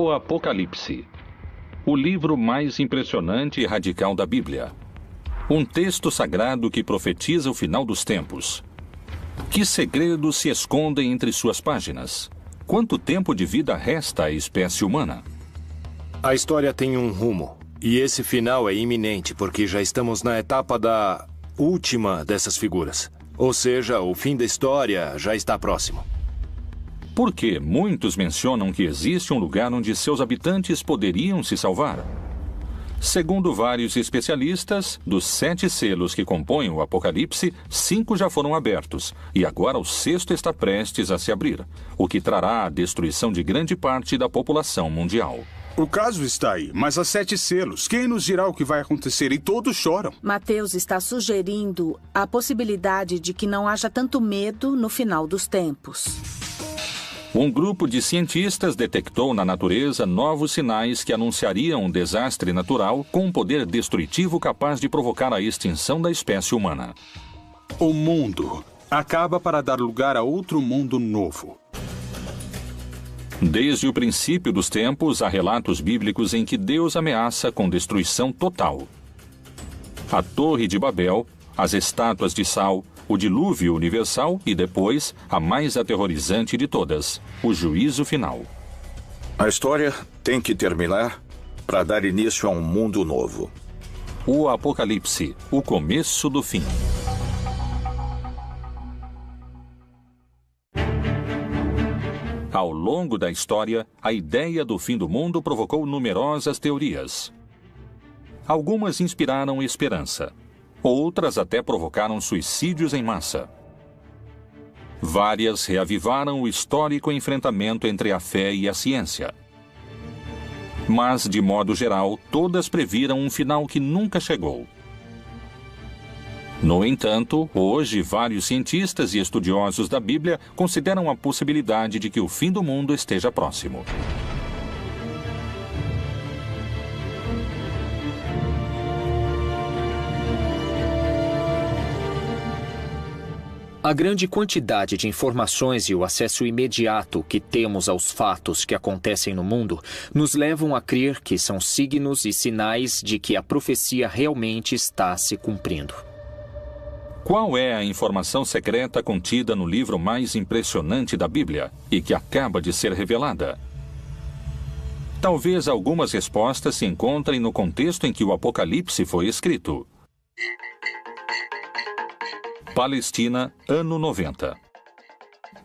O Apocalipse, o livro mais impressionante e radical da Bíblia. Um texto sagrado que profetiza o final dos tempos. Que segredos se escondem entre suas páginas? Quanto tempo de vida resta à espécie humana? A história tem um rumo, e esse final é iminente, porque já estamos na etapa da última dessas figuras. Ou seja, o fim da história já está próximo. Por que muitos mencionam que existe um lugar onde seus habitantes poderiam se salvar? Segundo vários especialistas, dos 7 selos que compõem o Apocalipse, 5 já foram abertos, e agora o 6º está prestes a se abrir, o que trará a destruição de grande parte da população mundial. O caso está aí, mas há 7 selos. Quem nos dirá o que vai acontecer? E todos choram. Mateus está sugerindo a possibilidade de que não haja tanto medo no final dos tempos. Um grupo de cientistas detectou na natureza novos sinais que anunciariam um desastre natural com um poder destrutivo capaz de provocar a extinção da espécie humana. O mundo acaba para dar lugar a outro mundo novo. Desde o princípio dos tempos, há relatos bíblicos em que Deus ameaça com destruição total. A Torre de Babel, as estátuas de sal, o dilúvio universal e depois, a mais aterrorizante de todas, o juízo final. A história tem que terminar para dar início a um mundo novo. O Apocalipse, o começo do fim. Ao longo da história, a ideia do fim do mundo provocou numerosas teorias. Algumas inspiraram esperança. Outras até provocaram suicídios em massa. Várias reavivaram o histórico enfrentamento entre a fé e a ciência. Mas, de modo geral, todas previram um final que nunca chegou. No entanto, hoje, vários cientistas e estudiosos da Bíblia consideram a possibilidade de que o fim do mundo esteja próximo. A grande quantidade de informações e o acesso imediato que temos aos fatos que acontecem no mundo nos levam a crer que são signos e sinais de que a profecia realmente está se cumprindo. Qual é a informação secreta contida no livro mais impressionante da Bíblia e que acaba de ser revelada? Talvez algumas respostas se encontrem no contexto em que o Apocalipse foi escrito. Palestina, ano 90.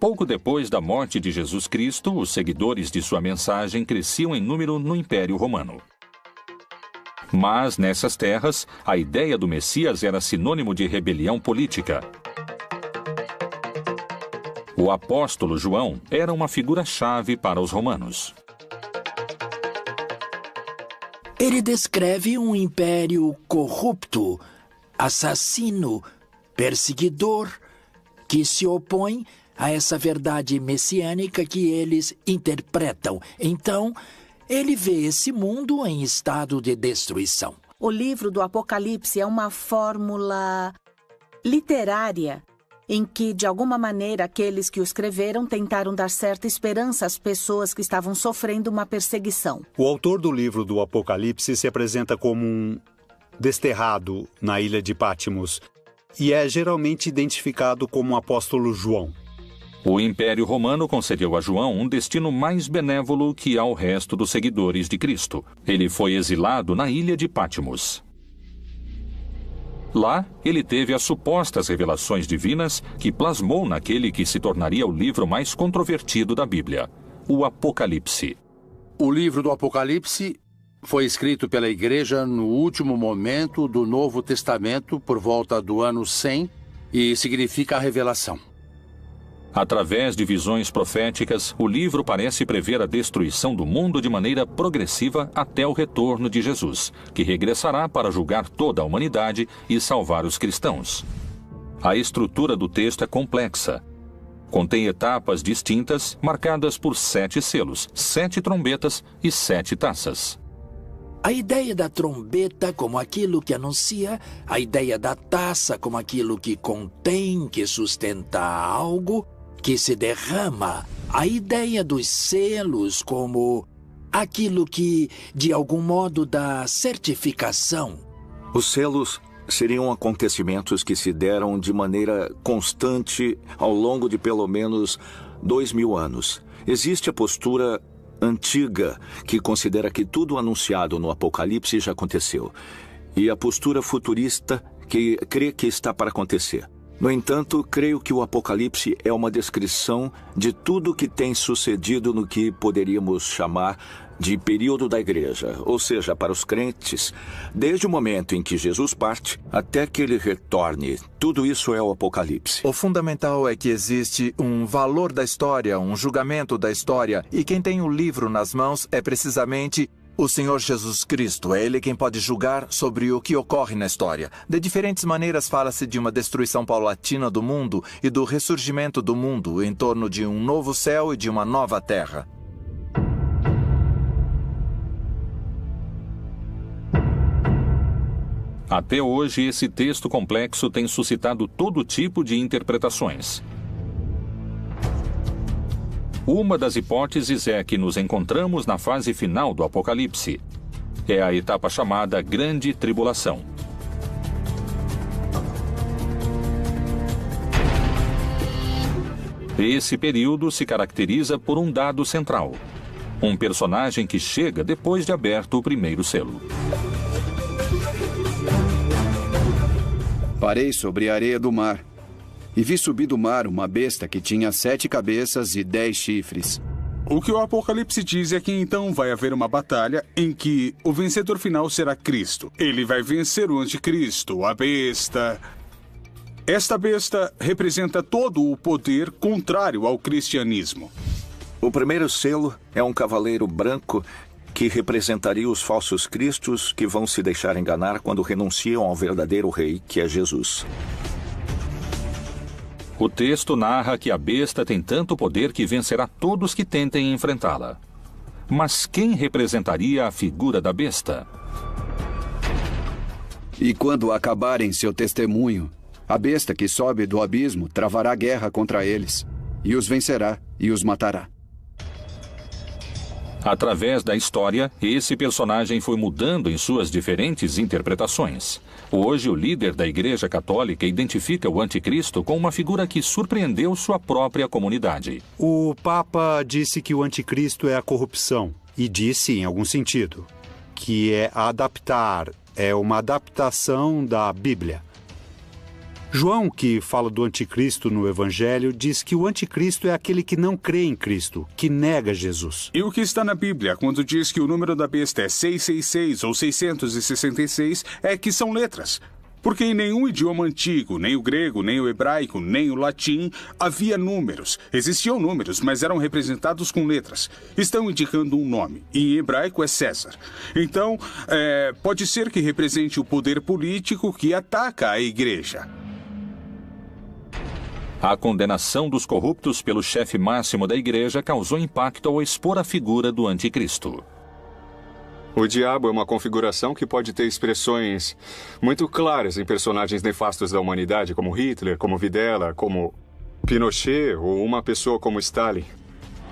Pouco depois da morte de Jesus Cristo, os seguidores de sua mensagem cresciam em número no Império Romano. Mas, nessas terras, a ideia do Messias era sinônimo de rebelião política. O apóstolo João era uma figura-chave para os romanos. Ele descreve um império corrupto, assassino, perseguidor, que se opõe a essa verdade messiânica que eles interpretam. Então, ele vê esse mundo em estado de destruição. O livro do Apocalipse é uma fórmula literária em que, de alguma maneira, aqueles que o escreveram tentaram dar certa esperança às pessoas que estavam sofrendo uma perseguição. O autor do livro do Apocalipse se apresenta como um desterrado na ilha de Patmos e é geralmente identificado como o apóstolo João. O Império Romano concedeu a João um destino mais benévolo que ao resto dos seguidores de Cristo. Ele foi exilado na ilha de Patmos. Lá, ele teve as supostas revelações divinas que plasmou naquele que se tornaria o livro mais controvertido da Bíblia, o Apocalipse. O livro do Apocalipse foi escrito pela Igreja no último momento do Novo Testamento, por volta do ano 100, e significa a revelação. Através de visões proféticas, o livro parece prever a destruição do mundo de maneira progressiva até o retorno de Jesus, que regressará para julgar toda a humanidade e salvar os cristãos. A estrutura do texto é complexa. Contém etapas distintas, marcadas por 7 selos, 7 trombetas e 7 taças. A ideia da trombeta como aquilo que anuncia, a ideia da taça como aquilo que contém, que sustenta algo, que se derrama, a ideia dos selos como aquilo que, de algum modo, dá certificação. Os selos seriam acontecimentos que se deram de maneira constante ao longo de pelo menos 2000 anos. Existe a postura antiga, que considera que tudo anunciado no Apocalipse já aconteceu, e a postura futurista, que crê que está para acontecer. No entanto, creio que o Apocalipse é uma descrição de tudo o que tem sucedido no que poderíamos chamar de período da igreja, ou seja, para os crentes, desde o momento em que Jesus parte até que ele retorne. Tudo isso é o Apocalipse. O fundamental é que existe um valor da história, um julgamento da história, e quem tem o livro nas mãos é precisamente o Senhor Jesus Cristo. É Ele quem pode julgar sobre o que ocorre na história. De diferentes maneiras fala-se de uma destruição paulatina do mundo e do ressurgimento do mundo em torno de um novo céu e de uma nova terra. Até hoje, esse texto complexo tem suscitado todo tipo de interpretações. Uma das hipóteses é que nos encontramos na fase final do Apocalipse. É a etapa chamada Grande Tribulação. Esse período se caracteriza por um dado central: um personagem que chega depois de aberto o primeiro selo. Parei sobre a areia do mar, e vi subir do mar uma besta que tinha 7 cabeças e 10 chifres. O que o Apocalipse diz é que então vai haver uma batalha em que o vencedor final será Cristo. Ele vai vencer o anticristo, a besta. Esta besta representa todo o poder contrário ao cristianismo. O primeiro selo é um cavaleiro branco que representaria os falsos cristos que vão se deixar enganar quando renunciam ao verdadeiro rei, que é Jesus. O texto narra que a besta tem tanto poder que vencerá todos que tentem enfrentá-la. Mas quem representaria a figura da besta? E quando acabarem seu testemunho, a besta que sobe do abismo travará guerra contra eles, e os vencerá e os matará. Através da história, esse personagem foi mudando em suas diferentes interpretações. Hoje, o líder da Igreja Católica identifica o anticristo com uma figura que surpreendeu sua própria comunidade. O Papa disse que o anticristo é a corrupção, e disse, em algum sentido, que é adaptar, é uma adaptação da Bíblia. João, que fala do anticristo no Evangelho, diz que o anticristo é aquele que não crê em Cristo, que nega Jesus. E o que está na Bíblia, quando diz que o número da besta é 666 ou 666, é que são letras. Porque em nenhum idioma antigo, nem o grego, nem o hebraico, nem o latim, havia números. Existiam números, mas eram representados com letras. Estão indicando um nome. E em hebraico é César. Então, pode ser que represente o poder político que ataca a igreja. A condenação dos corruptos pelo chefe máximo da igreja causou impacto ao expor a figura do anticristo. O diabo é uma configuração que pode ter expressões muito claras em personagens nefastos da humanidade, como Hitler, como Videla, como Pinochet ou uma pessoa como Stalin.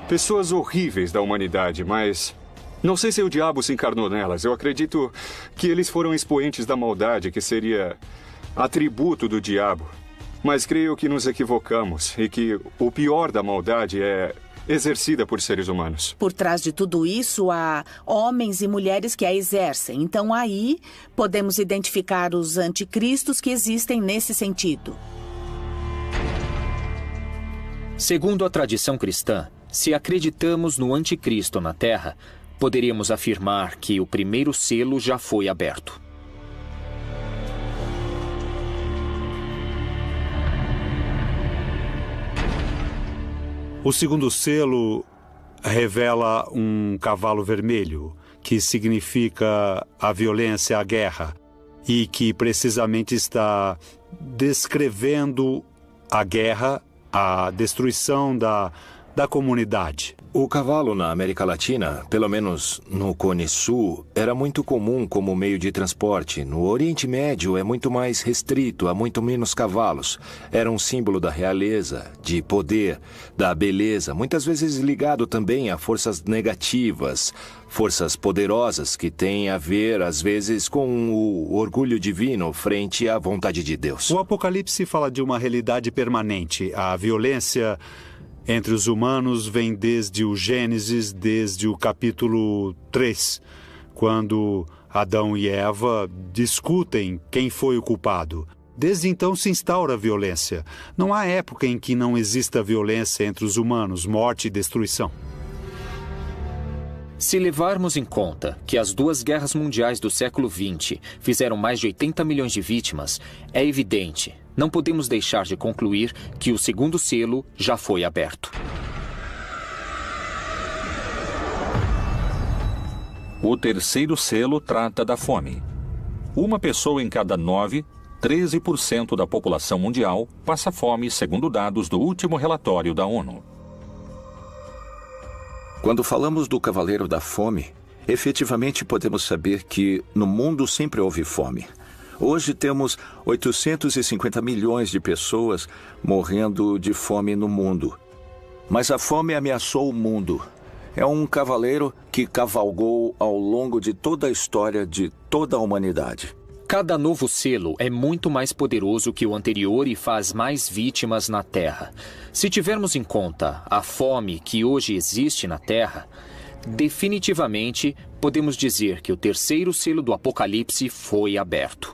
Pessoas horríveis da humanidade, mas não sei se o diabo se encarnou nelas. Eu acredito que eles foram expoentes da maldade, que seria atributo do diabo. Mas creio que nos equivocamos e que o pior da maldade é exercida por seres humanos. Por trás de tudo isso, há homens e mulheres que a exercem. Então, aí, podemos identificar os anticristos que existem nesse sentido. Segundo a tradição cristã, se acreditamos no anticristo na Terra, poderíamos afirmar que o primeiro selo já foi aberto. O segundo selo revela um cavalo vermelho, que significa a violência, a guerra, e que precisamente está descrevendo a guerra, a destruição da comunidade. O cavalo na América Latina, pelo menos no Cone Sul, era muito comum como meio de transporte. No Oriente Médio é muito mais restrito, há muito menos cavalos. Era um símbolo da realeza, de poder, da beleza, muitas vezes ligado também a forças negativas, forças poderosas que têm a ver, às vezes, com o orgulho divino frente à vontade de Deus. O Apocalipse fala de uma realidade permanente. A violência entre os humanos vem desde o Gênesis, desde o capítulo 3, quando Adão e Eva discutem quem foi o culpado. Desde então se instaura a violência. Não há época em que não exista violência entre os humanos, morte e destruição. Se levarmos em conta que as duas guerras mundiais do século XX fizeram mais de 80 milhões de vítimas, é evidente, não podemos deixar de concluir que o segundo selo já foi aberto. O terceiro selo trata da fome. Uma pessoa em cada 9, 13% da população mundial, passa fome, segundo dados do último relatório da ONU. Quando falamos do Cavaleiro da Fome, efetivamente podemos saber que no mundo sempre houve fome. Hoje temos 850 milhões de pessoas morrendo de fome no mundo. Mas a fome ameaçou o mundo. É um cavaleiro que cavalgou ao longo de toda a história de toda a humanidade. Cada novo selo é muito mais poderoso que o anterior e faz mais vítimas na Terra. Se tivermos em conta a fome que hoje existe na Terra, definitivamente podemos dizer que o terceiro selo do Apocalipse foi aberto.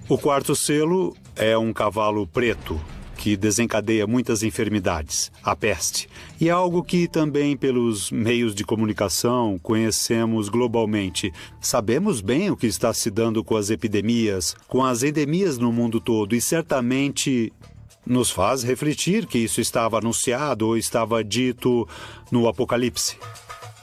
O quarto selo é um cavalo preto, que desencadeia muitas enfermidades, a peste. E é algo que também pelos meios de comunicação conhecemos globalmente. Sabemos bem o que está se dando com as epidemias, com as endemias no mundo todo, e certamente nos faz refletir que isso estava anunciado ou estava dito no Apocalipse.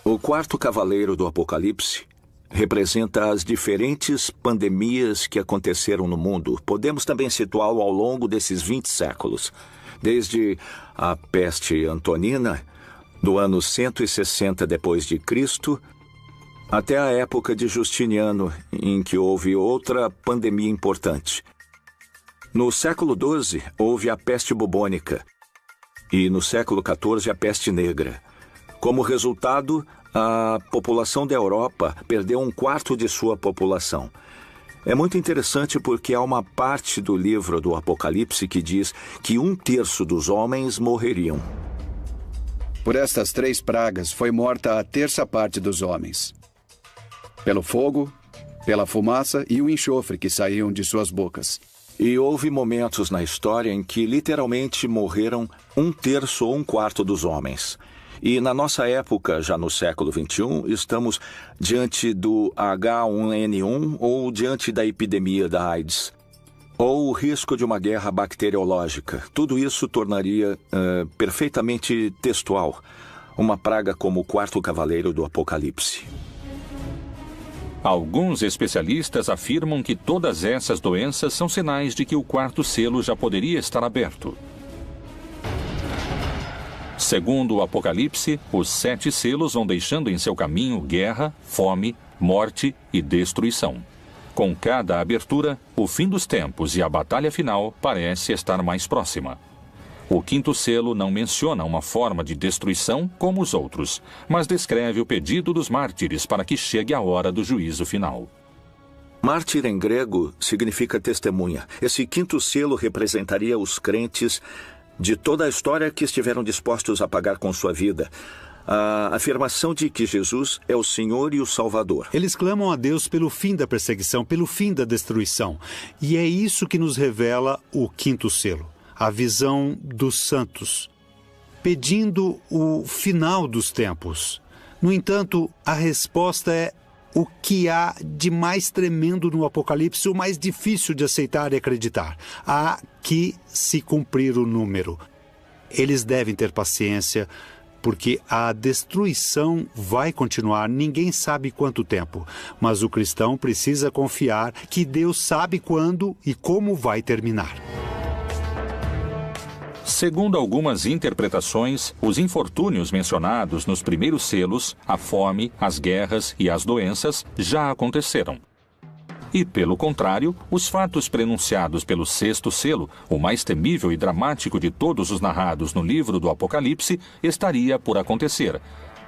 O quarto cavaleiro do Apocalipse representa as diferentes pandemias que aconteceram no mundo. Podemos também situá-lo ao longo desses 20 séculos, desde a peste antonina, do ano 160 depois de Cristo, até a época de Justiniano, em que houve outra pandemia importante. No século XII, houve a peste bubônica e no século XIV a peste negra. Como resultado, a população da Europa perdeu 1/4 de sua população. É muito interessante porque há uma parte do livro do Apocalipse que diz que 1/3 dos homens morreriam. Por estas 3 pragas foi morta a 1/3 dos homens. Pelo fogo, pela fumaça e o enxofre que saíam de suas bocas. E houve momentos na história em que literalmente morreram 1/3 ou 1/4 dos homens. E na nossa época, já no século XXI, estamos diante do H1N1 ou diante da epidemia da AIDS, ou o risco de uma guerra bacteriológica. Tudo isso tornaria perfeitamente textual uma praga como o quarto cavaleiro do Apocalipse. Alguns especialistas afirmam que todas essas doenças são sinais de que o quarto selo já poderia estar aberto. Segundo o Apocalipse, os 7 selos vão deixando em seu caminho guerra, fome, morte e destruição. Com cada abertura, o fim dos tempos e a batalha final parece estar mais próxima. O quinto selo não menciona uma forma de destruição como os outros, mas descreve o pedido dos mártires para que chegue a hora do juízo final. Mártir em grego significa testemunha. Esse quinto selo representaria os crentes de toda a história que estiveram dispostos a pagar com sua vida a afirmação de que Jesus é o Senhor e o Salvador. Eles clamam a Deus pelo fim da perseguição, pelo fim da destruição. E é isso que nos revela o quinto selo, a visão dos santos, pedindo o final dos tempos. No entanto, a resposta é o que há de mais tremendo no Apocalipse, o mais difícil de aceitar e acreditar. Há que se cumprir o número. Eles devem ter paciência, porque a destruição vai continuar, ninguém sabe quanto tempo. Mas o cristão precisa confiar que Deus sabe quando e como vai terminar. Segundo algumas interpretações, os infortúnios mencionados nos primeiros selos, a fome, as guerras e as doenças, já aconteceram. E, pelo contrário, os fatos prenunciados pelo sexto selo, o mais temível e dramático de todos os narrados no livro do Apocalipse, estaria por acontecer.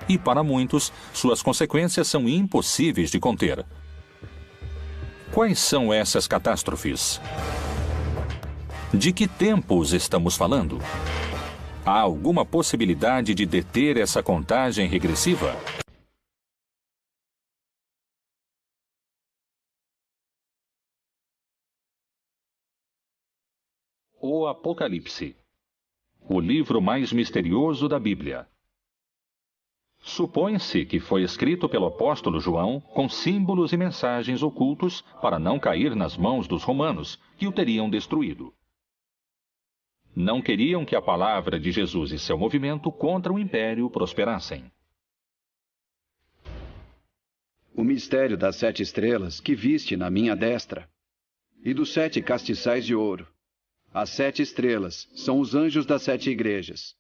E, para muitos, suas consequências são impossíveis de conter. Quais são essas catástrofes? De que tempos estamos falando? Há alguma possibilidade de deter essa contagem regressiva? O Apocalipse, o livro mais misterioso da Bíblia. Supõe-se que foi escrito pelo apóstolo João com símbolos e mensagens ocultos para não cair nas mãos dos romanos, que o teriam destruído. Não queriam que a palavra de Jesus e seu movimento contra o império prosperassem. O mistério das 7 estrelas que viste na minha destra e dos 7 castiçais de ouro. As 7 estrelas são os anjos das 7 igrejas,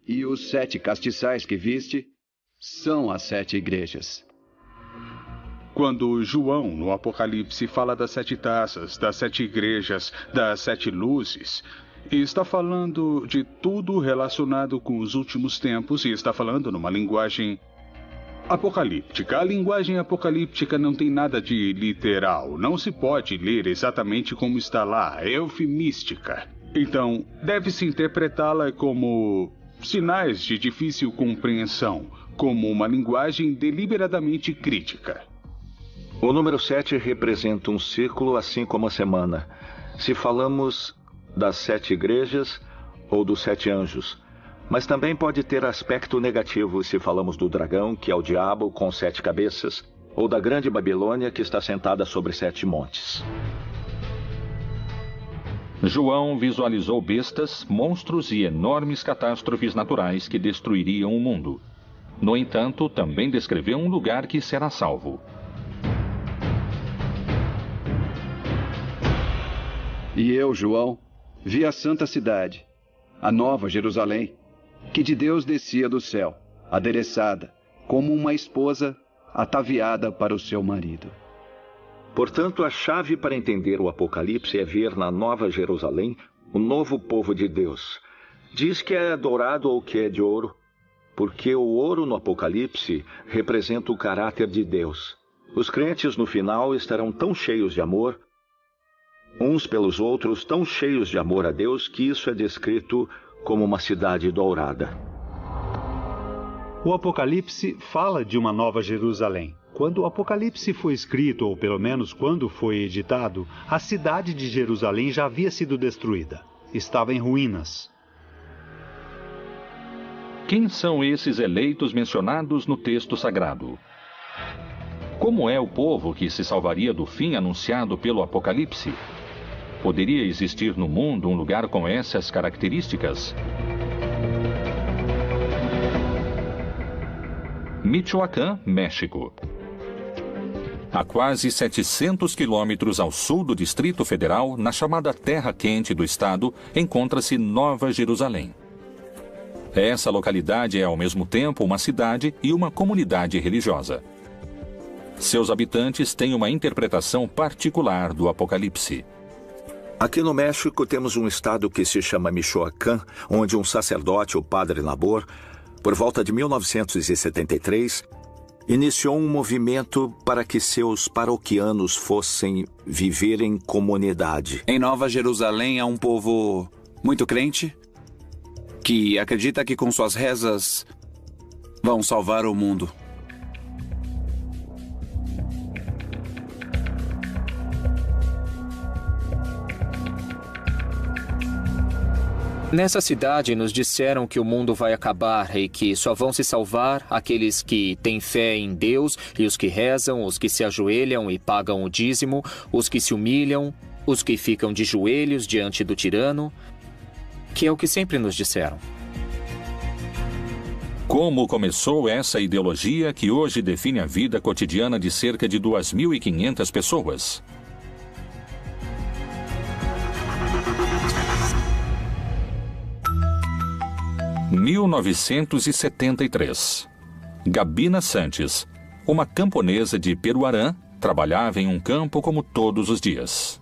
e os 7 castiçais que viste são as 7 igrejas. Quando João, no Apocalipse, fala das 7 taças, das 7 igrejas, das 7 luzes, está falando de tudo relacionado com os últimos tempos e está falando numa linguagem apocalíptica. A linguagem apocalíptica não tem nada de literal. Não se pode ler exatamente como está lá. É eufemística. Então, deve-se interpretá-la como sinais de difícil compreensão, como uma linguagem deliberadamente crítica. O número 7 representa um ciclo, assim como a semana. Se falamos das 7 igrejas ou dos 7 anjos, mas também pode ter aspecto negativo se falamos do dragão, que é o diabo com 7 cabeças, ou da grande Babilônia, que está sentada sobre 7 montes. João visualizou bestas, monstros e enormes catástrofes naturais que destruiriam o mundo. No entanto, também descreveu um lugar que será salvo. E eu, João, vi a santa cidade, a nova Jerusalém, que de Deus descia do céu, adereçada, como uma esposa ataviada para o seu marido. Portanto, a chave para entender o Apocalipse é ver na Nova Jerusalém o novo povo de Deus. Diz que é dourado ou que é de ouro, porque o ouro no Apocalipse representa o caráter de Deus. Os crentes no final estarão tão cheios de amor, uns pelos outros, tão cheios de amor a Deus, que isso é descrito como uma cidade dourada. O Apocalipse fala de uma nova Jerusalém. Quando o Apocalipse foi escrito, ou pelo menos quando foi editado, a cidade de Jerusalém já havia sido destruída. Estava em ruínas. Quem são esses eleitos mencionados no texto sagrado? Como é o povo que se salvaria do fim anunciado pelo Apocalipse? Poderia existir no mundo um lugar com essas características? Michoacán, México. A quase 700 quilômetros ao sul do Distrito Federal, na chamada Terra Quente do estado, encontra-se Nova Jerusalém. Essa localidade é ao mesmo tempo uma cidade e uma comunidade religiosa. Seus habitantes têm uma interpretação particular do Apocalipse. Aqui no México temos um estado que se chama Michoacán, onde um sacerdote, o Padre Nabor, por volta de 1973, iniciou um movimento para que seus paroquianos fossem viver em comunidade. Em Nova Jerusalém há um povo muito crente que acredita que com suas rezas vão salvar o mundo. Nessa cidade nos disseram que o mundo vai acabar e que só vão se salvar aqueles que têm fé em Deus e os que rezam, os que se ajoelham e pagam o dízimo, os que se humilham, os que ficam de joelhos diante do tirano, que é o que sempre nos disseram. Como começou essa ideologia que hoje define a vida cotidiana de cerca de 2.500 pessoas? 1973. Gabina Santos, uma camponesa de Peruarã, trabalhava em um campo como todos os dias.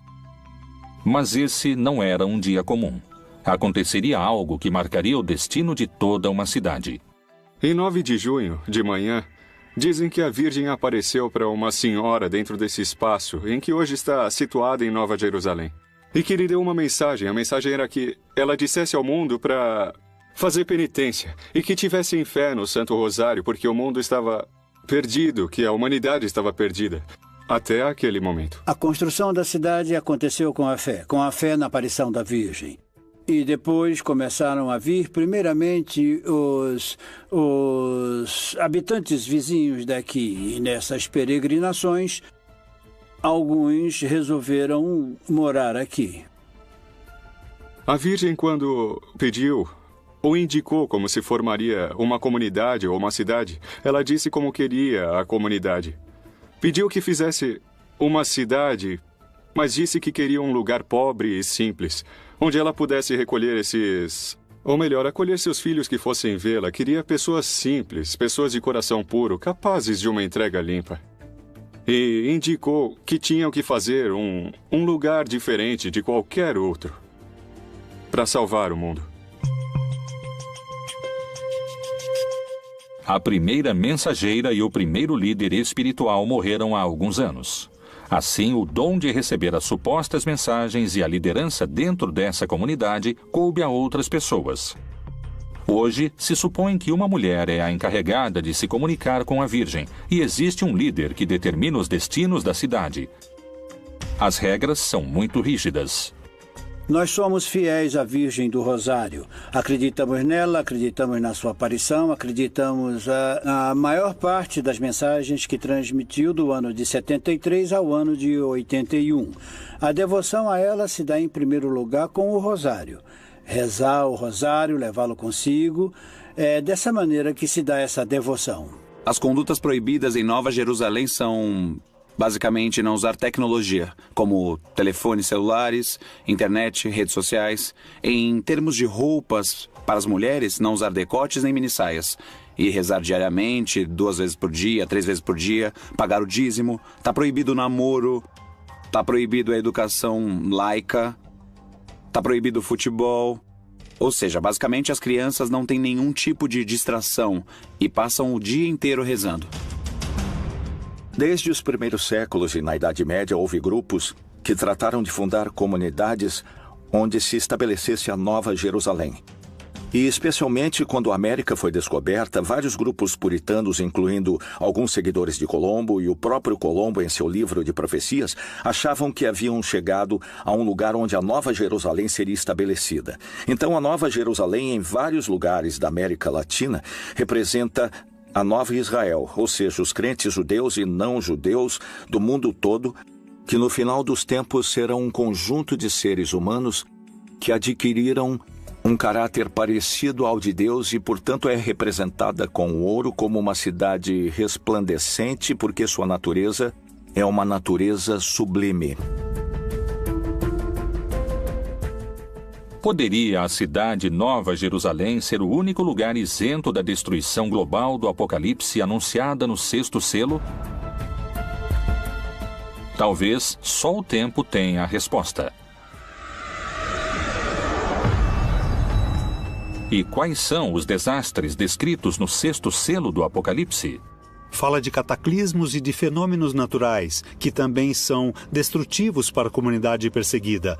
Mas esse não era um dia comum. Aconteceria algo que marcaria o destino de toda uma cidade. Em 9 de junho, de manhã, dizem que a Virgem apareceu para uma senhora dentro desse espaço em que hoje está situada em Nova Jerusalém. E que lhe deu uma mensagem. A mensagem era que ela dissesse ao mundo para fazer penitência e que tivessem fé no Santo Rosário, porque o mundo estava perdido, que a humanidade estava perdida. Até aquele momento. A construção da cidade aconteceu com a fé na aparição da Virgem. E depois começaram a vir, primeiramente, os habitantes vizinhos daqui. E nessas peregrinações, alguns resolveram morar aqui. A Virgem, quando pediu ou indicou como se formaria uma comunidade ou uma cidade, ela disse como queria a comunidade. Pediu que fizesse uma cidade, mas disse que queria um lugar pobre e simples, onde ela pudesse recolher acolher seus filhos que fossem vê-la. Queria pessoas simples, pessoas de coração puro, capazes de uma entrega limpa. E indicou que tinham que fazer um lugar diferente de qualquer outro para salvar o mundo. A primeira mensageira e o primeiro líder espiritual morreram há alguns anos. Assim, o dom de receber as supostas mensagens e a liderança dentro dessa comunidade coube a outras pessoas. Hoje, se supõe que uma mulher é a encarregada de se comunicar com a Virgem e existe um líder que determina os destinos da cidade. As regras são muito rígidas. Nós somos fiéis à Virgem do Rosário. Acreditamos nela, acreditamos na sua aparição, acreditamos na maior parte das mensagens que transmitiu do ano de 73 ao ano de 81. A devoção a ela se dá em primeiro lugar com o Rosário. Rezar o Rosário, levá-lo consigo, é dessa maneira que se dá essa devoção. As condutas proibidas em Nova Jerusalém são... basicamente, não usar tecnologia, como telefones celulares, internet, redes sociais. Em termos de roupas, para as mulheres, não usar decotes nem minissaias. E rezar diariamente, 2 vezes por dia, 3 vezes por dia, pagar o dízimo. Está proibido o namoro, está proibido a educação laica, está proibido o futebol. Ou seja, basicamente, as crianças não têm nenhum tipo de distração e passam o dia inteiro rezando. Desde os primeiros séculos e na Idade Média houve grupos que trataram de fundar comunidades onde se estabelecesse a Nova Jerusalém. E especialmente quando a América foi descoberta, vários grupos puritanos, incluindo alguns seguidores de Colombo e o próprio Colombo em seu livro de profecias, achavam que haviam chegado a um lugar onde a Nova Jerusalém seria estabelecida. Então a Nova Jerusalém em vários lugares da América Latina representa a Nova Israel, ou seja, os crentes judeus e não judeus do mundo todo, que no final dos tempos serão um conjunto de seres humanos que adquiriram um caráter parecido ao de Deus e, portanto, é representada com ouro como uma cidade resplandecente, porque sua natureza é uma natureza sublime. Poderia a cidade Nova Jerusalém ser o único lugar isento da destruição global do Apocalipse anunciada no 6º selo? Talvez só o tempo tenha a resposta. E quais são os desastres descritos no 6º selo do Apocalipse? Fala de cataclismos e de fenômenos naturais, que também são destrutivos para a comunidade perseguida,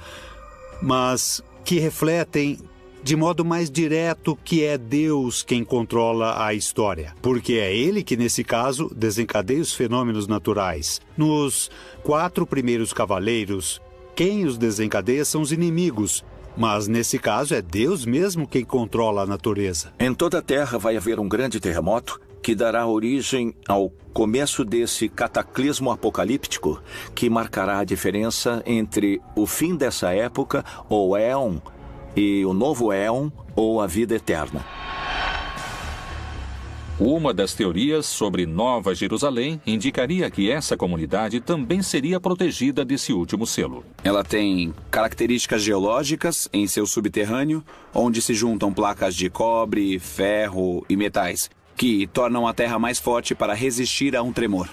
mas que refletem de modo mais direto que é Deus quem controla a história, porque é Ele que, nesse caso, desencadeia os fenômenos naturais. Nos 4 primeiros cavaleiros, quem os desencadeia são os inimigos, mas nesse caso é Deus mesmo quem controla a natureza. Em toda a Terra vai haver um grande terremoto que dará origem ao começo desse cataclismo apocalíptico que marcará a diferença entre o fim dessa época, ou éon, e o novo éon, ou a vida eterna. Uma das teorias sobre Nova Jerusalém indicaria que essa comunidade também seria protegida desse último selo. Ela tem características geológicas em seu subterrâneo, onde se juntam placas de cobre, ferro e metais, que tornam a terra mais forte para resistir a um tremor.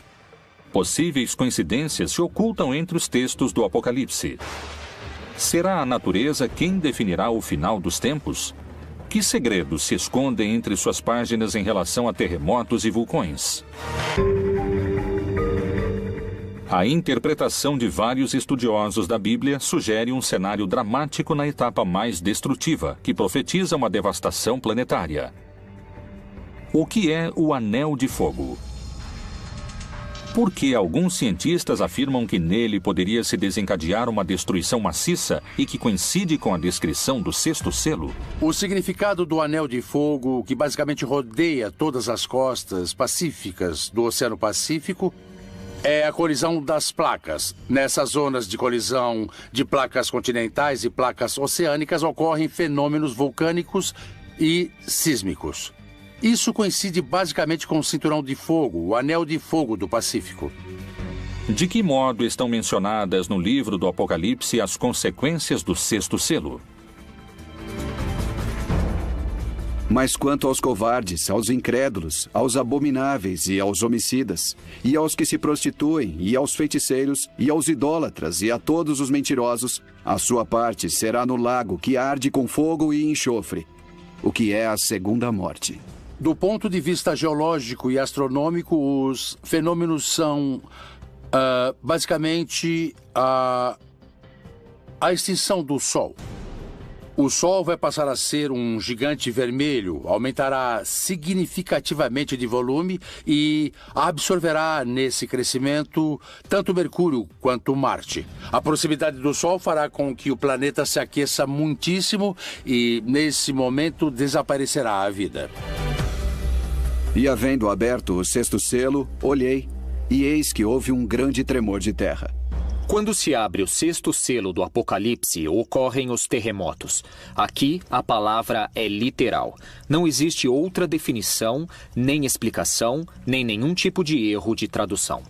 Possíveis coincidências se ocultam entre os textos do Apocalipse. Será a natureza quem definirá o final dos tempos? Que segredos se escondem entre suas páginas em relação a terremotos e vulcões? A interpretação de vários estudiosos da Bíblia sugere um cenário dramático na etapa mais destrutiva, que profetiza uma devastação planetária. O que é o Anel de Fogo? Por que alguns cientistas afirmam que nele poderia se desencadear uma destruição maciça e que coincide com a descrição do sexto selo? O significado do Anel de Fogo, que basicamente rodeia todas as costas pacíficas do Oceano Pacífico, é a colisão das placas. Nessas zonas de colisão de placas continentais e placas oceânicas ocorrem fenômenos vulcânicos e sísmicos. Isso coincide basicamente com o Cinturão de Fogo, o Anel de Fogo do Pacífico. De que modo estão mencionadas no livro do Apocalipse as consequências do sexto selo? Mas quanto aos covardes, aos incrédulos, aos abomináveis e aos homicidas, e aos que se prostituem, e aos feiticeiros, e aos idólatras, e a todos os mentirosos, a sua parte será no lago que arde com fogo e enxofre, o que é a segunda morte. Do ponto de vista geológico e astronômico, os fenômenos são basicamente a extinção do Sol. O Sol vai passar a ser um gigante vermelho, aumentará significativamente de volume e absorverá nesse crescimento tanto Mercúrio quanto Marte. A proximidade do Sol fará com que o planeta se aqueça muitíssimo e, nesse momento, desaparecerá a vida. E havendo aberto o sexto selo, olhei, e eis que houve um grande tremor de terra. Quando se abre o sexto selo do Apocalipse, ocorrem os terremotos. Aqui, a palavra é literal. Não existe outra definição, nem explicação, nem nenhum tipo de erro de tradução.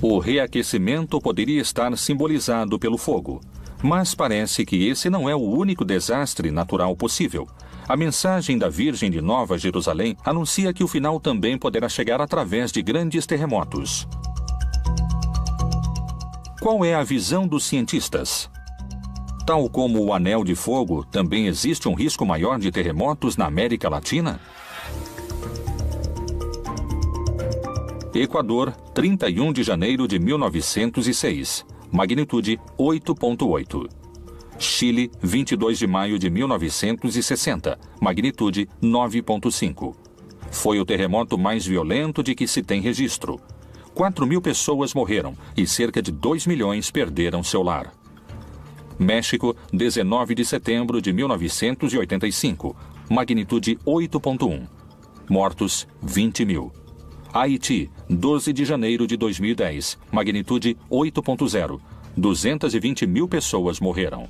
O reaquecimento poderia estar simbolizado pelo fogo, mas parece que esse não é o único desastre natural possível. A mensagem da Virgem de Nova Jerusalém anuncia que o final também poderá chegar através de grandes terremotos. Qual é a visão dos cientistas? Tal como o Anel de Fogo, também existe um risco maior de terremotos na América Latina? Equador, 31 de janeiro de 1906, magnitude 8.8. Chile, 22 de maio de 1960, magnitude 9.5. Foi o terremoto mais violento de que se tem registro. 4.000 pessoas morreram e cerca de 2 milhões perderam seu lar. México, 19 de setembro de 1985, magnitude 8.1. Mortos, 20 mil. Haiti, 12 de janeiro de 2010, magnitude 8.0. 220 mil pessoas morreram.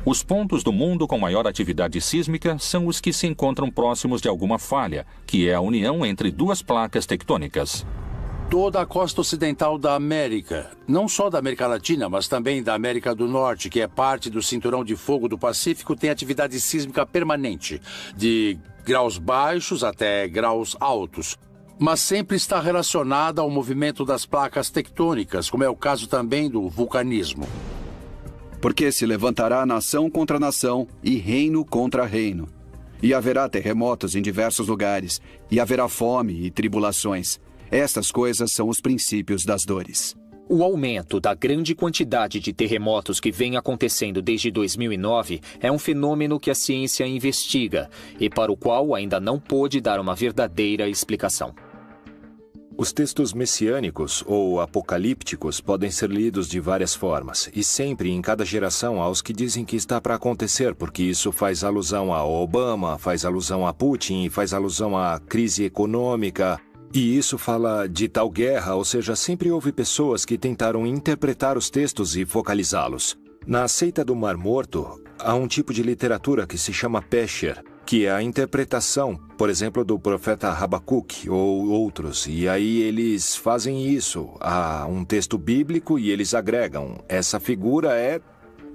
Os pontos do mundo com maior atividade sísmica são os que se encontram próximos de alguma falha, que é a união entre duas placas tectônicas. Toda a costa ocidental da América, não só da América Latina, mas também da América do Norte, que é parte do Cinturão de Fogo do Pacífico, tem atividade sísmica permanente, de graus baixos até graus altos, mas sempre está relacionada ao movimento das placas tectônicas, como é o caso também do vulcanismo. Porque se levantará nação contra nação e reino contra reino. E haverá terremotos em diversos lugares, e haverá fome e tribulações. Estas coisas são os princípios das dores. O aumento da grande quantidade de terremotos que vem acontecendo desde 2009 é um fenômeno que a ciência investiga e para o qual ainda não pôde dar uma verdadeira explicação. Os textos messiânicos ou apocalípticos podem ser lidos de várias formas, e sempre em cada geração há os que dizem que está para acontecer, porque isso faz alusão a Obama, faz alusão a Putin, faz alusão à crise econômica. E isso fala de tal guerra, ou seja, sempre houve pessoas que tentaram interpretar os textos e focalizá-los. Na seita do Mar Morto, há um tipo de literatura que se chama Pesher. que é a interpretação, por exemplo, do profeta Habacuque ou outros. E aí eles fazem isso a um texto bíblico e eles agregam. Essa figura é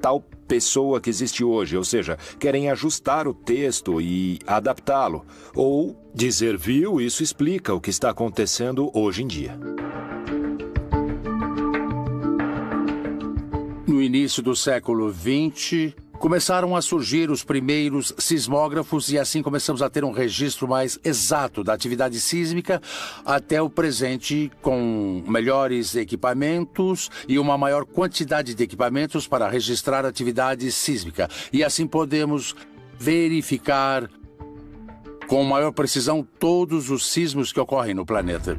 tal pessoa que existe hoje, ou seja, querem ajustar o texto e adaptá-lo. Ou dizer, viu, isso explica o que está acontecendo hoje em dia. No início do século XX, começaram a surgir os primeiros sismógrafos e assim começamos a ter um registro mais exato da atividade sísmica até o presente, com melhores equipamentos e uma maior quantidade de equipamentos para registrar a atividade sísmica. E assim podemos verificar com maior precisão todos os sismos que ocorrem no planeta.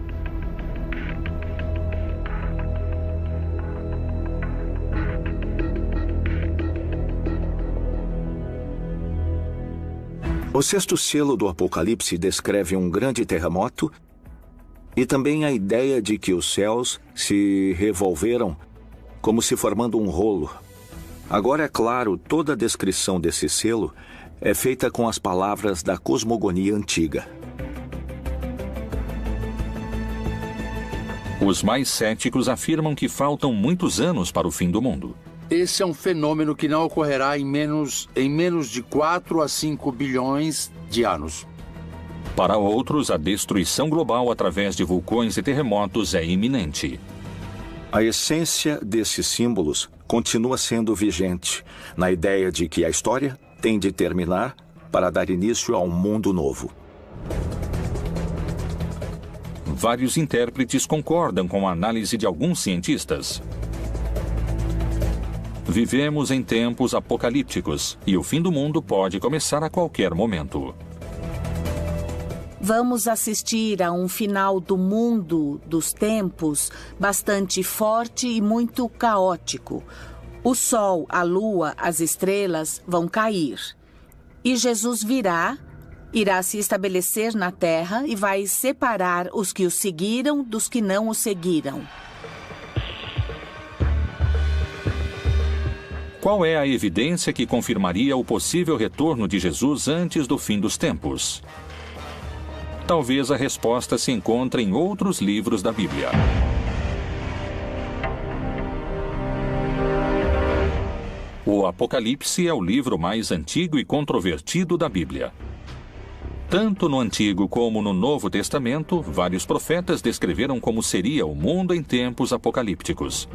O sexto selo do Apocalipse descreve um grande terremoto e também a ideia de que os céus se revolveram como se formando um rolo. Agora, é claro, toda a descrição desse selo é feita com as palavras da cosmogonia antiga. Os mais céticos afirmam que faltam muitos anos para o fim do mundo. Esse é um fenômeno que não ocorrerá em menos de 4 a 5 bilhões de anos. Para outros, a destruição global através de vulcões e terremotos é iminente. A essência desses símbolos continua sendo vigente, na ideia de que a história tem de terminar para dar início a um mundo novo. Vários intérpretes concordam com a análise de alguns cientistas. Vivemos em tempos apocalípticos e o fim do mundo pode começar a qualquer momento. Vamos assistir a um final do mundo dos tempos bastante forte e muito caótico. O sol, a lua, as estrelas vão cair. E Jesus irá se estabelecer na terra e vai separar os que o seguiram dos que não o seguiram. Qual é a evidência que confirmaria o possível retorno de Jesus antes do fim dos tempos? Talvez a resposta se encontre em outros livros da Bíblia. O Apocalipse é o livro mais antigo e controvertido da Bíblia. Tanto no Antigo como no Novo Testamento, vários profetas descreveram como seria o mundo em tempos apocalípticos.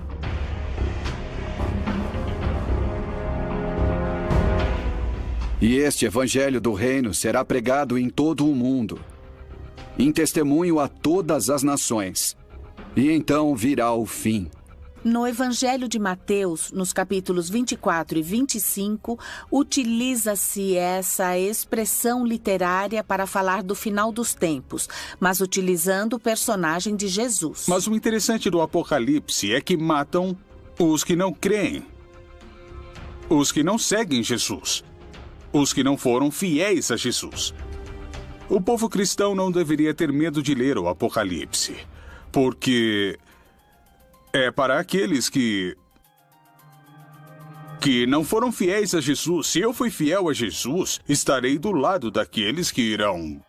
E este evangelho do reino será pregado em todo o mundo, em testemunho a todas as nações. E então virá o fim. No Evangelho de Mateus, nos capítulos 24 e 25, utiliza-se essa expressão literária para falar do final dos tempos, mas utilizando o personagem de Jesus. Mas o interessante do Apocalipse é que matam os que não creem, os que não seguem Jesus, os que não foram fiéis a Jesus. O povo cristão não deveria ter medo de ler o Apocalipse, porque é para aqueles que não foram fiéis a Jesus. Se eu fui fiel a Jesus, estarei do lado daqueles que irão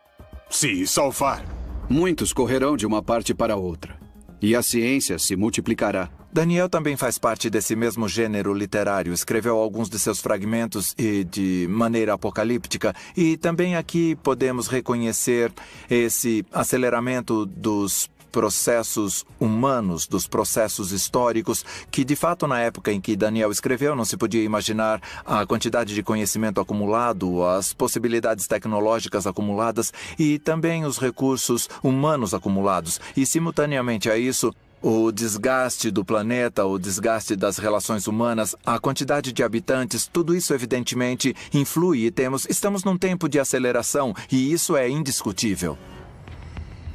se salvar. Muitos correrão de uma parte para outra, e a ciência se multiplicará. Daniel também faz parte desse mesmo gênero literário. Escreveu alguns de seus fragmentos de maneira apocalíptica. E também aqui podemos reconhecer esse aceleramento dos processos humanos, dos processos históricos, que de fato na época em que Daniel escreveu não se podia imaginar a quantidade de conhecimento acumulado, as possibilidades tecnológicas acumuladas e também os recursos humanos acumulados. E simultaneamente a isso, o desgaste do planeta, o desgaste das relações humanas, a quantidade de habitantes, tudo isso evidentemente influi e estamos num tempo de aceleração e isso é indiscutível.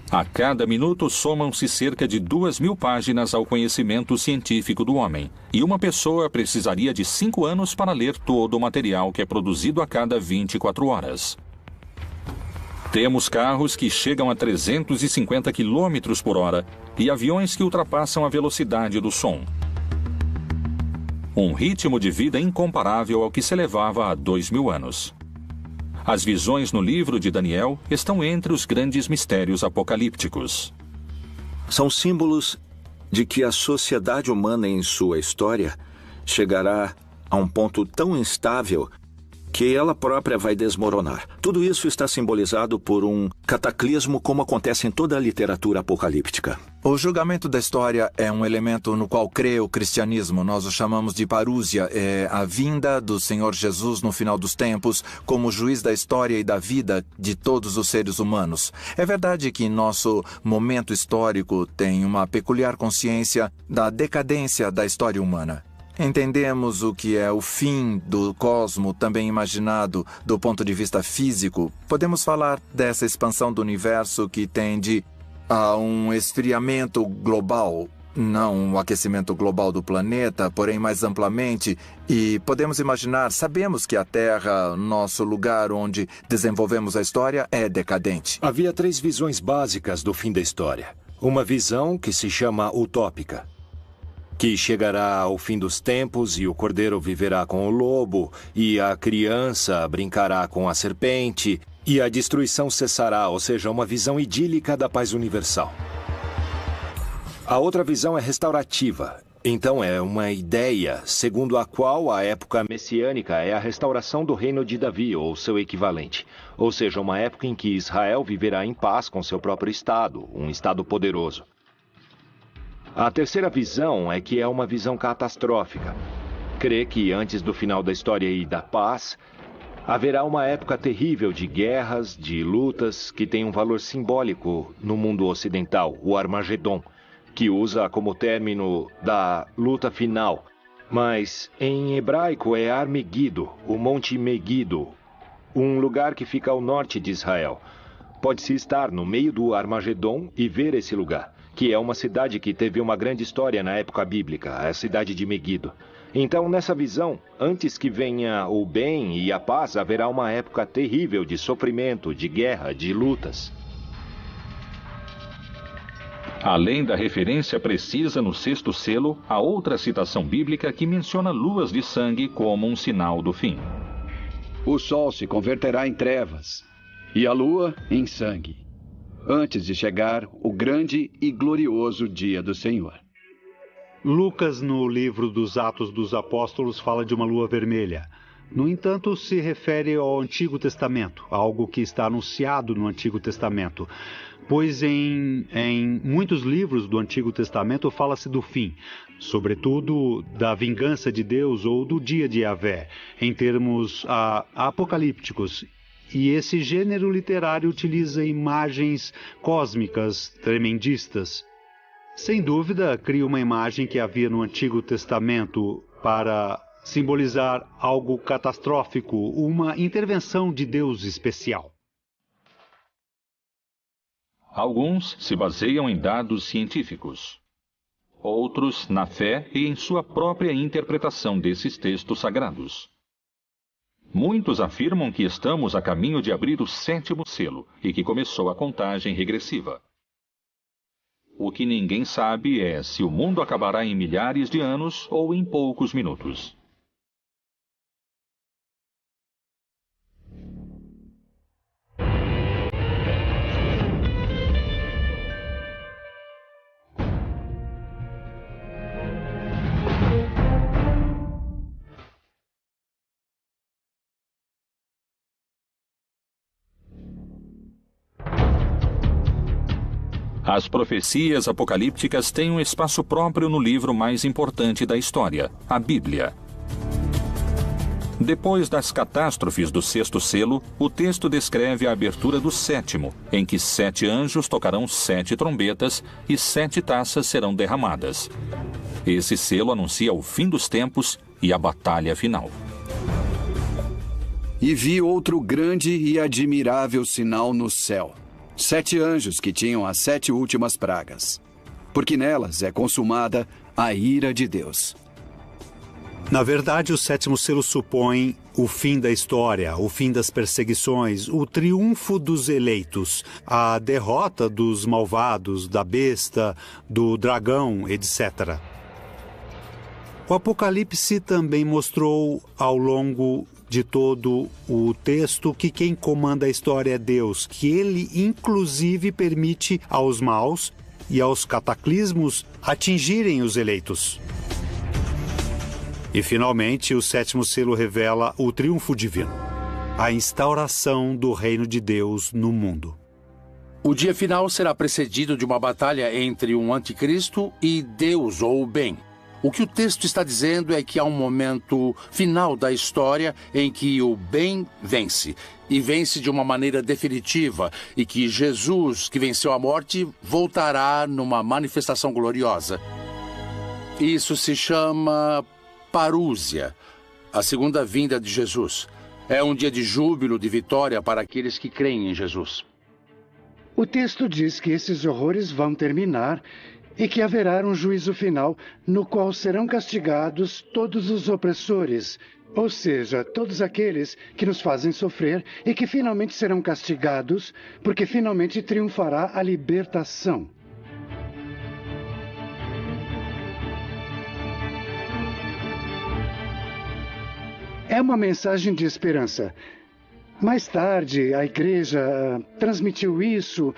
A cada minuto somam-se cerca de 2.000 páginas ao conhecimento científico do homem, e uma pessoa precisaria de 5 anos para ler todo o material que é produzido a cada 24 horas. Temos carros que chegam a 350 km por hora e aviões que ultrapassam a velocidade do som. Um ritmo de vida incomparável ao que se levava há 2.000 anos. As visões no livro de Daniel estão entre os grandes mistérios apocalípticos. São símbolos de que a sociedade humana em sua história chegará a um ponto tão instável que ela própria vai desmoronar. Tudo isso está simbolizado por um cataclismo, como acontece em toda a literatura apocalíptica. O julgamento da história é um elemento no qual crê o cristianismo. Nós o chamamos de parúsia. É a vinda do Senhor Jesus no final dos tempos como juiz da história e da vida de todos os seres humanos. É verdade que nosso momento histórico tem uma peculiar consciência da decadência da história humana. Entendemos o que é o fim do cosmo, também imaginado do ponto de vista físico. Podemos falar dessa expansão do universo que tende a um esfriamento global, não um aquecimento global do planeta, porém mais amplamente. E podemos imaginar, sabemos que a Terra, nosso lugar onde desenvolvemos a história, é decadente. Havia 3 visões básicas do fim da história. Uma visão que se chama utópica, que chegará ao fim dos tempos e o cordeiro viverá com o lobo, e a criança brincará com a serpente, e a destruição cessará, ou seja, uma visão idílica da paz universal. A outra visão é restaurativa. Então é uma ideia segundo a qual a época messiânica é a restauração do reino de Davi, ou seu equivalente. Ou seja, uma época em que Israel viverá em paz com seu próprio Estado, um Estado poderoso. A terceira visão é que é uma visão catastrófica. Crê que antes do final da história e da paz, haverá uma época terrível de guerras, de lutas, que tem um valor simbólico no mundo ocidental, o Armagedon, que usa como término da luta final. Mas em hebraico é Ar-Megido, o Monte Megido, um lugar que fica ao norte de Israel. Pode-se estar no meio do Armagedon e ver esse lugar, que é uma cidade que teve uma grande história na época bíblica, a cidade de Megido. Então, nessa visão, antes que venha o bem e a paz, haverá uma época terrível de sofrimento, de guerra, de lutas. Além da referência precisa no 6º selo, há outra citação bíblica que menciona luas de sangue como um sinal do fim. O sol se converterá em trevas e a lua em sangue, antes de chegar o grande e glorioso dia do Senhor. Lucas, no livro dos Atos dos Apóstolos, fala de uma lua vermelha. No entanto, se refere ao Antigo Testamento, algo que está anunciado no Antigo Testamento. Pois em muitos livros do Antigo Testamento fala-se do fim, sobretudo da vingança de Deus ou do dia de Yahvé, em termos apocalípticos. E esse gênero literário utiliza imagens cósmicas tremendistas. Sem dúvida, cria uma imagem que havia no Antigo Testamento para simbolizar algo catastrófico, uma intervenção de Deus especial. Alguns se baseiam em dados científicos. Outros na fé e em sua própria interpretação desses textos sagrados. Muitos afirmam que estamos a caminho de abrir o 7º selo e que começou a contagem regressiva. O que ninguém sabe é se o mundo acabará em milhares de anos ou em poucos minutos. As profecias apocalípticas têm um espaço próprio no livro mais importante da história, a Bíblia. Depois das catástrofes do 6º selo, o texto descreve a abertura do 7º, em que 7 anjos tocarão 7 trombetas e 7 taças serão derramadas. Esse selo anuncia o fim dos tempos e a batalha final. E vi outro grande e admirável sinal no céu. 7 anjos que tinham as 7 últimas pragas, porque nelas é consumada a ira de Deus. Na verdade, o 7º selo supõe o fim da história, o fim das perseguições, o triunfo dos eleitos, a derrota dos malvados, da besta, do dragão, etc. O Apocalipse também mostrou ao longo de todo o texto que quem comanda a história é Deus, que ele inclusive permite aos maus e aos cataclismos atingirem os eleitos. E finalmente o sétimo selo revela o triunfo divino, a instauração do reino de Deus no mundo. O dia final será precedido de uma batalha entre um anticristo e Deus ou o bem. O que o texto está dizendo é que há um momento final da história em que o bem vence, e vence de uma maneira definitiva, e que Jesus, que venceu a morte, voltará numa manifestação gloriosa. Isso se chama parúzia, a segunda vinda de Jesus. É um dia de júbilo, de vitória para aqueles que creem em Jesus. O texto diz que esses horrores vão terminar e que haverá um juízo final no qual serão castigados todos os opressores, ou seja, todos aqueles que nos fazem sofrer e que finalmente serão castigados porque finalmente triunfará a libertação. É uma mensagem de esperança. Mais tarde, a igreja transmitiu isso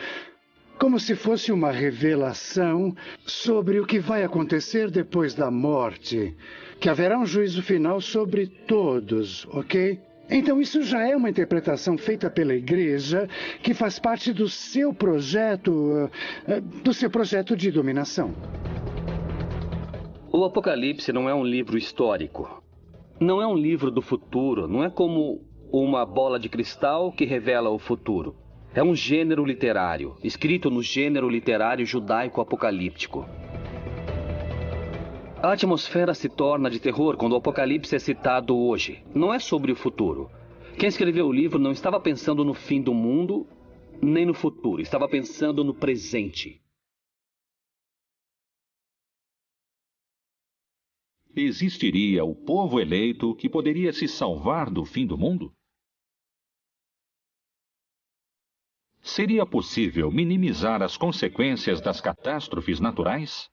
como se fosse uma revelação sobre o que vai acontecer depois da morte, que haverá um juízo final sobre todos, ok? Então isso já é uma interpretação feita pela igreja que faz parte do seu projeto de dominação. O Apocalipse não é um livro histórico. Não é um livro do futuro, não é como uma bola de cristal que revela o futuro. É um gênero literário, escrito no gênero literário judaico-apocalíptico. A atmosfera se torna de terror quando o Apocalipse é citado hoje. Não é sobre o futuro. Quem escreveu o livro não estava pensando no fim do mundo, nem no futuro. Estava pensando no presente. Existiria o povo eleito que poderia se salvar do fim do mundo? Seria possível minimizar as consequências das catástrofes naturais?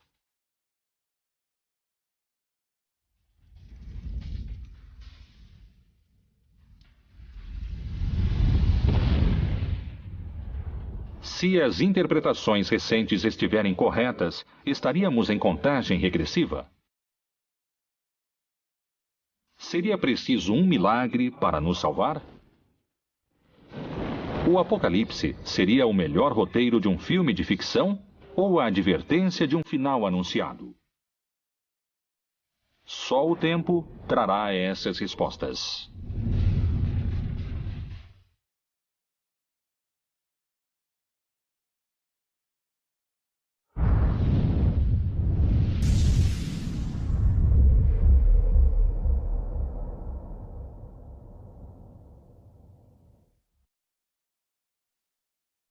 Se as interpretações recentes estiverem corretas, estaríamos em contagem regressiva? Seria preciso um milagre para nos salvar? O Apocalipse seria o melhor roteiro de um filme de ficção ou a advertência de um final anunciado? Só o tempo trará essas respostas.